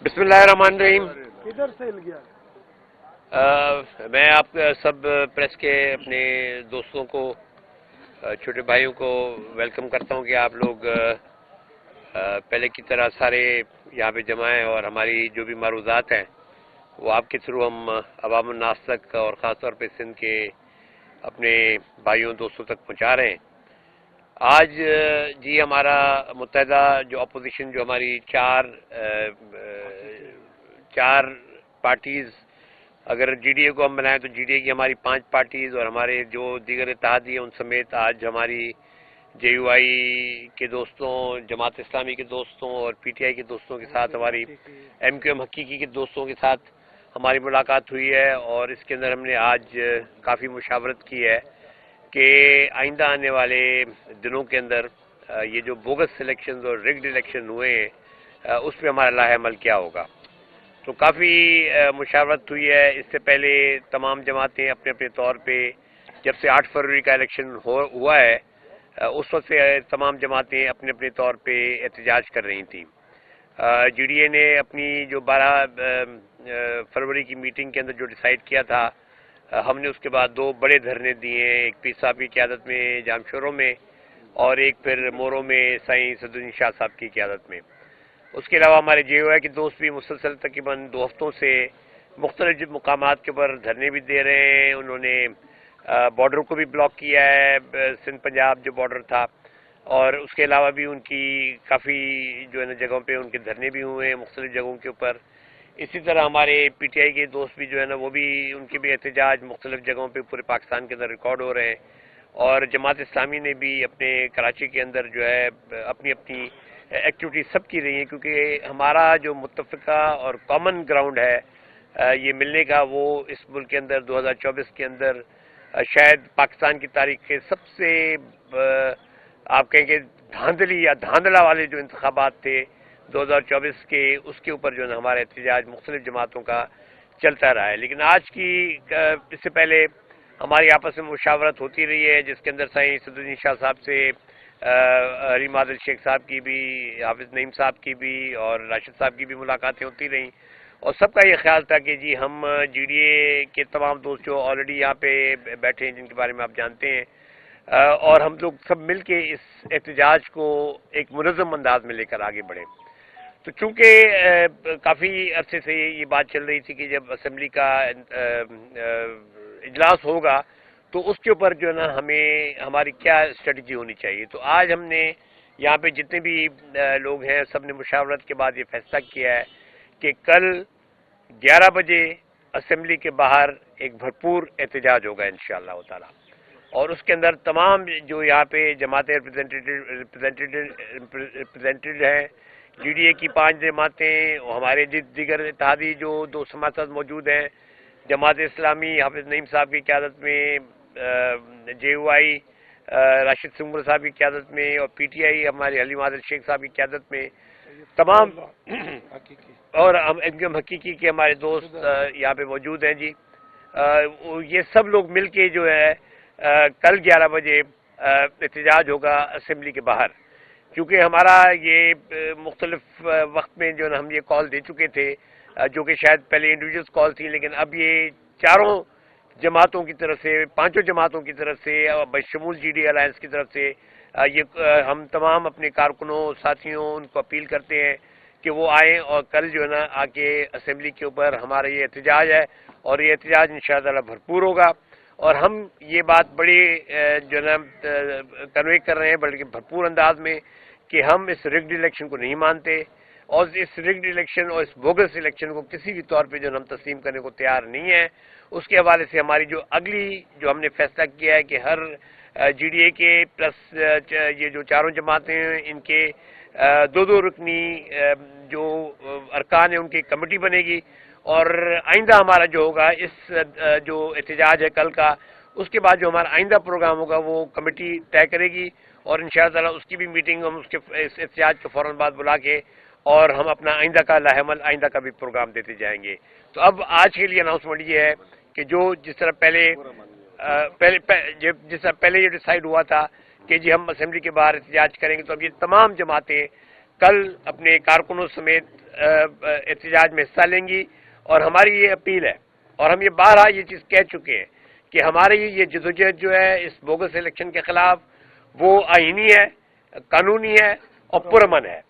بسم اللہ الرحمن الرحیم۔ کدھر سے ہل گیا؟ میں آپ سب پریس کے اپنے دوستوں کو، چھوٹے بھائیوں کو ویلکم کرتا ہوں کہ آپ لوگ پہلے کی طرح سارے یہاں پہ جمع ہیں اور ہماری جو بھی معروضات ہیں وہ آپ کے تھرو ہم عوام الناس تک اور خاص طور پہ سندھ کے اپنے بھائیوں دوستوں تک پہنچا رہے ہیں۔ آج جی ہمارا متحدہ جو اپوزیشن، جو ہماری چار پارٹیز، اگر جی ڈی اے کو ہم بنائیں تو جی ڈی اے کی ہماری 5 پارٹیز اور ہمارے جو دیگر اتحادی ہیں ان سمیت آج ہماری جے یو آئی کے دوستوں، جماعت اسلامی کے دوستوں اور پی ٹی آئی کے دوستوں کے ساتھ، ہماری ایم کیو ایم حقیقی کے دوستوں کے ساتھ ہماری ملاقات ہوئی ہے، اور اس کے اندر ہم نے آج کافی مشاورت کی ہے کہ آئندہ آنے والے دنوں کے اندر یہ جو بوگس سلیکشنز اور ریگڈ الیکشن ہوئے ہیں اس پہ ہمارا لاہ عمل کیا ہوگا۔ تو کافی مشاورت ہوئی ہے۔ اس سے پہلے تمام جماعتیں اپنے اپنے طور پہ، جب سے 8 فروری کا الیکشن ہوا ہے اس وقت سے تمام جماعتیں اپنے اپنے طور پہ احتجاج کر رہی تھیں۔ جی ڈی اے نے اپنی جو 12 فروری کی میٹنگ کے اندر جو ڈیسائیڈ کیا تھا، ہم نے اس کے بعد 2 بڑے دھرنے دیے ہیں، ایک پیر صاحب کی قیادت میں جام شوروں میں اور ایک پھر موروں میں سائیں صدرالدین شاہ صاحب کی قیادت میں۔ اس کے علاوہ ہمارے جے او آئی کے دوست بھی مسلسل تقریباً 2 ہفتوں سے مختلف مقامات کے اوپر دھرنے بھی دے رہے ہیں۔ انہوں نے بارڈر کو بھی بلاک کیا ہے، سندھ پنجاب جو بارڈر تھا، اور اس کے علاوہ بھی ان کی کافی جو ہے نا جگہوں پہ ان کے دھرنے بھی ہوئے ہیں مختلف جگہوں کے اوپر۔ اسی طرح ہمارے پی ٹی آئی کے دوست بھی جو ہے نا وہ بھی، ان کے بھی احتجاج مختلف جگہوں پہ پورے پاکستان کے اندر ریکارڈ ہو رہے ہیں، اور جماعت اسلامی نے بھی اپنے کراچی کے اندر جو ہے اپنی ایکٹیویٹی سب کی رہی ہیں، کیونکہ ہمارا جو متفقہ اور کامن گراؤنڈ ہے یہ ملنے کا، وہ اس ملک کے اندر 2024 کے اندر شاید پاکستان کی تاریخ کے سب سے آپ کہیں کہ دھاندلی یا دھاندلا والے جو انتخابات تھے 2024 کے، اس کے اوپر جو ہے نا ہمارا احتجاج مختلف جماعتوں کا چلتا رہا ہے۔ لیکن آج کی اس سے پہلے ہماری آپس میں مشاورت ہوتی رہی ہے، جس کے اندر سائیں صدرالدین شاہ صاحب سے حلیم عادل شیخ صاحب کی بھی، حافظ نعیم صاحب کی بھی اور راشد صاحب کی بھی ملاقاتیں ہوتی رہیں، اور سب کا یہ خیال تھا کہ جی ہم جی ڈی اے کے تمام دوست جو آلریڈی یہاں پہ بیٹھے ہیں، جن کے بارے میں آپ جانتے ہیں، اور ہم لوگ سب مل کے اس احتجاج کو ایک منظم انداز میں لے کر آگے بڑھیں۔ تو چونکہ کافی عرصے سے یہ بات چل رہی تھی کہ جب اسمبلی کا اجلاس ہوگا تو اس کے اوپر جو ہے نا ہماری کیا اسٹریٹجی ہونی چاہیے، تو آج ہم نے یہاں پہ جتنے بھی لوگ ہیں سب نے مشاورت کے بعد یہ فیصلہ کیا ہے کہ کل 11 بجے اسمبلی کے باہر ایک بھرپور احتجاج ہوگا انشاءاللہ تعالی، اور اس کے اندر تمام جو یہاں پہ جماعتیں ریپرزینٹیڈ ہیں، جی ڈی اے کی 5 جماعتیں، ہمارے دیگر اتحادی جو 2 سماجات موجود ہیں، جماعت اسلامی حافظ نعیم صاحب کی قیادت میں، جے او آئی راشد سنگر صاحب کی قیادت میں، اور پی ٹی آئی ہمارے حلیم عادل شیخ صاحب کی قیادت میں، تمام اور ایم کیو ایم حقیقی کے ہمارے دوست یہاں پہ موجود ہیں جی، یہ سب لوگ مل کے جو ہے کل 11 بجے احتجاج ہوگا اسمبلی کے باہر۔ کیونکہ ہمارا یہ مختلف وقت میں جو ہم یہ کال دے چکے تھے، جو کہ شاید پہلے انڈیویجولس کال تھی، لیکن اب یہ چاروں جماعتوں کی طرف سے، 5 جماعتوں کی طرف سے، بشمول جی ڈی الائنس کی طرف سے، یہ ہم تمام اپنے کارکنوں ساتھیوں ان کو اپیل کرتے ہیں کہ وہ آئیں اور کل جو ہے نا آ کے اسمبلی کے اوپر ہمارا یہ احتجاج ہے، اور یہ احتجاج انشاءاللہ بھرپور ہوگا، اور ہم یہ بات بڑی جو ہے نا کنوے کر رہے ہیں بلکہ بھرپور انداز میں کہ ہم اس ریگڈ الیکشن کو نہیں مانتے، اور اس ریگڈ الیکشن اور اس بوگس الیکشن کو کسی بھی طور پہ جو ہم تسلیم کرنے کو تیار نہیں ہیں۔ اس کے حوالے سے ہماری جو اگلی جو ہم نے فیصلہ کیا ہے کہ ہر جی ڈی اے کے پلس یہ جو چاروں جماعتیں ہیں ان کے 2 رکنی جو ارکان ہیں ان کی کمیٹی بنے گی، اور آئندہ ہمارا جو ہوگا اس جو احتجاج ہے کل کا، اس کے بعد جو ہمارا آئندہ پروگرام ہوگا وہ کمیٹی طے کرے گی، اور انشاءاللہ تعالی اس کی بھی میٹنگ ہم اس احتجاج کے فوراً بعد بلا کے، اور ہم اپنا آئندہ کا لاہ عمل، آئندہ کا بھی پروگرام دیتے جائیں گے۔ تو اب آج کے لیے اناؤنسمنٹ یہ ہے کہ جس طرح پہلے یہ ڈیسائیڈ ہوا تھا کہ جی ہم اسمبلی کے باہر احتجاج کریں گے، تو اب یہ تمام جماعتیں کل اپنے کارکنوں سمیت احتجاج میں حصہ لیں گی، اور ہماری یہ اپیل ہے، اور ہم یہ بارہا یہ چیز کہہ چکے ہیں کہ ہماری یہ جدوجہد جو ہے اس بوگس الیکشن کے خلاف وہ آئینی ہے، قانونی ہے اور پرامن ہے،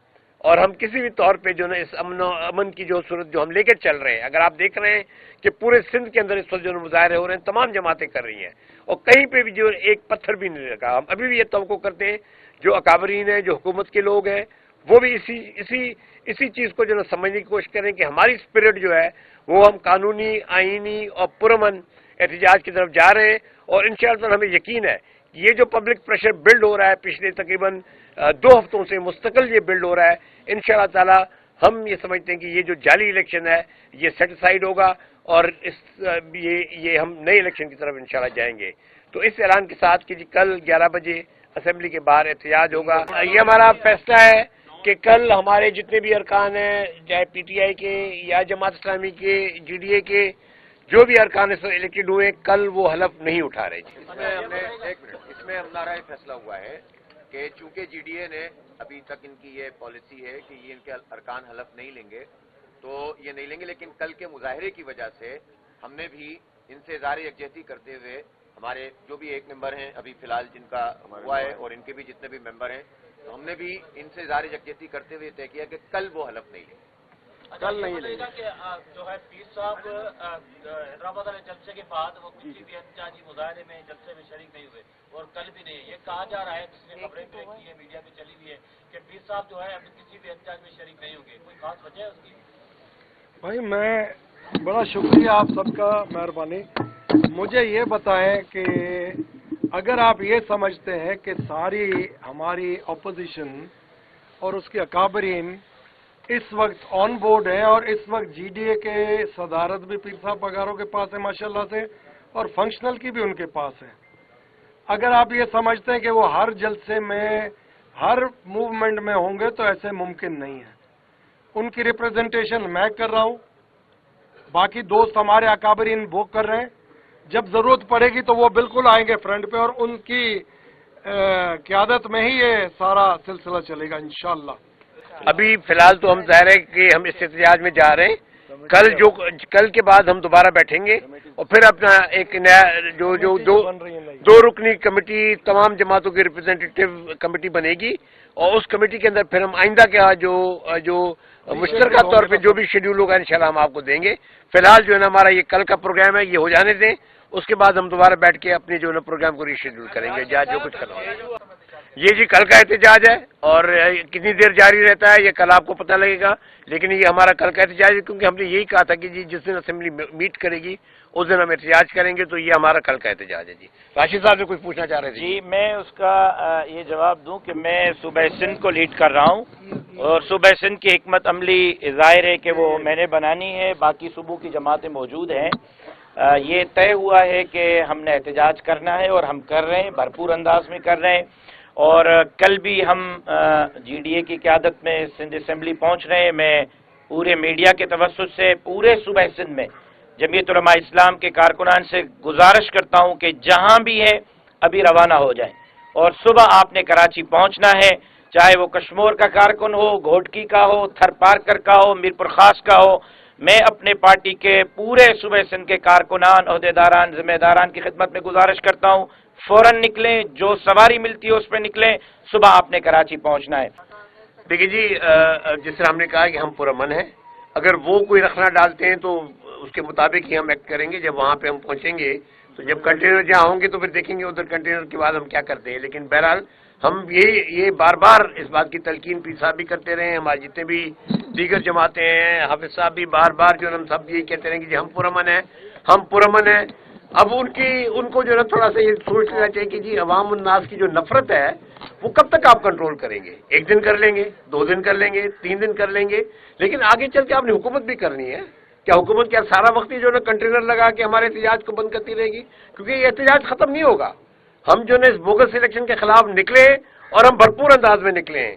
اور ہم کسی بھی طور پہ جو نا اس امن کی جو صورت جو ہم لے کے چل رہے ہیں، اگر آپ دیکھ رہے ہیں کہ پورے سندھ کے اندر اس وقت جو مظاہرے ہو رہے ہیں تمام جماعتیں کر رہی ہیں، اور کہیں پہ بھی جو ایک پتھر بھی نہیں لگا. ہم ابھی بھی یہ توقع کرتے ہیں جو اکابرین ہیں، جو حکومت کے لوگ ہیں، وہ بھی اسی چیز کو جو نا سمجھنے کی کوشش کریں کہ ہماری اسپرٹ جو ہے وہ ہم قانونی، آئینی اور پرامن احتجاج کی طرف جا رہے ہیں. اور انشاءاللہ ہمیں یقین ہے کہ یہ جو پبلک پریشر بلڈ ہو رہا ہے پچھلے تقریباً 2 ہفتوں سے مستقل یہ بلڈ ہو رہا ہے، انشاءاللہ تعالی ہم یہ سمجھتے ہیں کہ یہ جو جعلی الیکشن ہے یہ سیٹسفائیڈ ہوگا، اور یہ ہم نئے الیکشن کی طرف انشاءاللہ جائیں گے. تو اس اعلان کے ساتھ کہ جی کل 11 بجے اسمبلی کے باہر احتجاج ہوگا. یہ ہمارا فیصلہ ہے کہ کل ہمارے جتنے بھی ارکان ہیں، چاہے پی ٹی آئی کے یا جماعت اسلامی کے، جی ڈی اے کے، جو بھی ارکان الیکٹڈ ہوئے، کل وہ حلف نہیں اٹھا رہے. اس میں ہمارا یہ فیصلہ ہوا ہے کہ چونکہ جی ڈی اے نے ابھی تک ان کی یہ پالیسی ہے کہ یہ ان کے ارکان حلف نہیں لیں گے، تو یہ نہیں لیں گے، لیکن کل کے مظاہرے کی وجہ سے ہم نے بھی ان سے اظہار یکجہتی کرتے ہوئے ہمارے جو بھی ایک ممبر ہیں ابھی فی الحال جن کا ہوا ہے اور ان کے بھی جتنے بھی ممبر ہیں، تو ہم نے بھی ان سے اظہار یکجہتی کرتے ہوئے طے کیا کہ کل وہ حلف نہیں لیں گے. کل نہیں لے گا کہ جو ہے پیر صاحب حیدرآباد والے جلسے کے بعد وہ کسی بھی احتجاجی مظاہرے میں جلسے میں شریک نہیں ہوئے، اور کل بھی نہیں. یہ کہا جا رہا ہے، جس نے خبریں کی ہے میڈیا میں چلی ہوئی ہے کہ پیر صاحب جو ہے ابھی کسی بھی احتجاج میں شریک نہیں ہوں گے. کوئی خاص وجہ ہے اس کی؟ بھائی میں بڑا شکریہ آپ سب کا، مہربانی. مجھے یہ بتائیں کہ اگر آپ یہ سمجھتے ہیں کہ ساری ہماری اپوزیشن اور اس کے اکابرین اس وقت آن بورڈ ہیں، اور اس وقت جی ڈی اے کے صدارت بھی پیر صاحب پگاروں کے پاس ہے ماشاءاللہ سے، اور فنکشنل کی بھی ان کے پاس ہے، اگر آپ یہ سمجھتے ہیں کہ وہ ہر جلسے میں ہر موومنٹ میں ہوں گے تو ایسے ممکن نہیں ہے. ان کی ریپرزنٹیشن میں کر رہا ہوں، باقی دوست ہمارے اکابرین وہ کر رہے ہیں. جب ضرورت پڑے گی تو وہ بالکل آئیں گے فرنٹ پہ، اور ان کی قیادت میں ہی یہ سارا سلسلہ چلے گا انشاءاللہ. ابھی فی الحال تو ہم ظاہر ہے کہ ہم اس احتجاج میں جا رہے ہیں. کل کے بعد ہم دوبارہ بیٹھیں گے، اور پھر اپنا ایک نیا جو دو رکنی کمیٹی تمام جماعتوں کی ریپرزینٹیٹیو کمیٹی بنے گی، اور اس کمیٹی کے اندر پھر ہم آئندہ کا جو مشترکہ طور پہ جو بھی شیڈیول ہوگا انشاءاللہ ہم آپ کو دیں گے. فی الحال جو ہے نا ہمارا یہ کل کا پروگرام ہے، یہ ہو جانے دیں، اس کے بعد ہم دوبارہ بیٹھ کے اپنے جو ہے نا پروگرام کو ری شیڈیول کریں گے جو کچھ کرنا ہوگا. یہ جی کل کا احتجاج ہے، اور کتنی دیر جاری رہتا ہے یہ کل آپ کو پتہ لگے گا، لیکن یہ ہمارا کل کا احتجاج ہے کیونکہ ہم نے یہی کہا تھا کہ جی جس دن اسمبلی میٹ کرے گی اس دن ہم احتجاج کریں گے، تو یہ ہمارا کل کا احتجاج ہے. جی راشد صاحب سے کچھ پوچھنا چاہ رہے تھے. جی میں اس کا یہ جواب دوں کہ میں صوبہ سندھ کو لیڈ کر رہا ہوں، اور صوبہ سندھ کی حکمت عملی ظاہر ہے کہ وہ میں نے بنانی ہے، باقی صوبوں کی جماعتیں موجود ہیں. یہ طے ہوا ہے کہ ہم نے احتجاج کرنا ہے، اور ہم کر رہے ہیں، بھرپور انداز میں کر رہے ہیں. اور کل بھی ہم جی ڈی اے کی قیادت میں سندھ اسمبلی پہنچ رہے ہیں. میں پورے میڈیا کے توسط سے پورے صوبہ سندھ میں جمعیت علماء اسلام کے کارکنان سے گزارش کرتا ہوں کہ جہاں بھی ہے ابھی روانہ ہو جائیں، اور صبح آپ نے کراچی پہنچنا ہے، چاہے وہ کشمور کا کارکن ہو، گھوٹکی کا ہو، تھر پارکر کا ہو، میرپور خاص کا ہو. میں اپنے پارٹی کے پورے صوبہ سندھ کے کارکنان، عہدیداران، ذمہ داران کی خدمت میں گزارش کرتا ہوں فوراً نکلیں، جو سواری ملتی ہے اس پہ نکلیں. صبح آپ نے کراچی پہنچنا ہے. دیکھیے جی جس طرح ہم نے کہا کہ ہم پرامن ہیں، اگر وہ کوئی رخنا ڈالتے ہیں تو اس کے مطابق ہی ہم ایکٹ کریں گے. جب وہاں پہ ہم پہنچیں گے تو جب کنٹینر جہاں ہوں گے تو پھر دیکھیں گے ادھر کنٹینر کے بعد ہم کیا کرتے ہیں. لیکن بہرحال ہم یہ بار بار اس بات کی تلقین پیر صاحب بھی کرتے رہے ہیں، ہمارے جتنے بھی دیگر جماعتیں ہیں، حافظ صاحب بھی بار بار جو ہم سب یہی کہتے رہے ہیں کہ جی ہم پرامن ہیں، ہم پرامن ہیں. اب ان کو جو ہے تھوڑا سا یہ سوچ لینا چاہیے کہ جی عوام الناس کی جو نفرت ہے وہ کب تک آپ کنٹرول کریں گے. 1 دن کر لیں گے، 2 دن کر لیں گے، 3 دن کر لیں گے، لیکن آگے چل کے آپ نے حکومت بھی کرنی ہے. کیا حکومت کیا سارا وقت جو ہے نا کنٹینر لگا کے ہمارے احتجاج کو بند کرتی رہے گی؟ کیونکہ یہ احتجاج ختم نہیں ہوگا. ہم جو ہے اس بوگس الیکشن کے خلاف نکلے، اور ہم بھرپور انداز میں نکلے ہیں.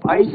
22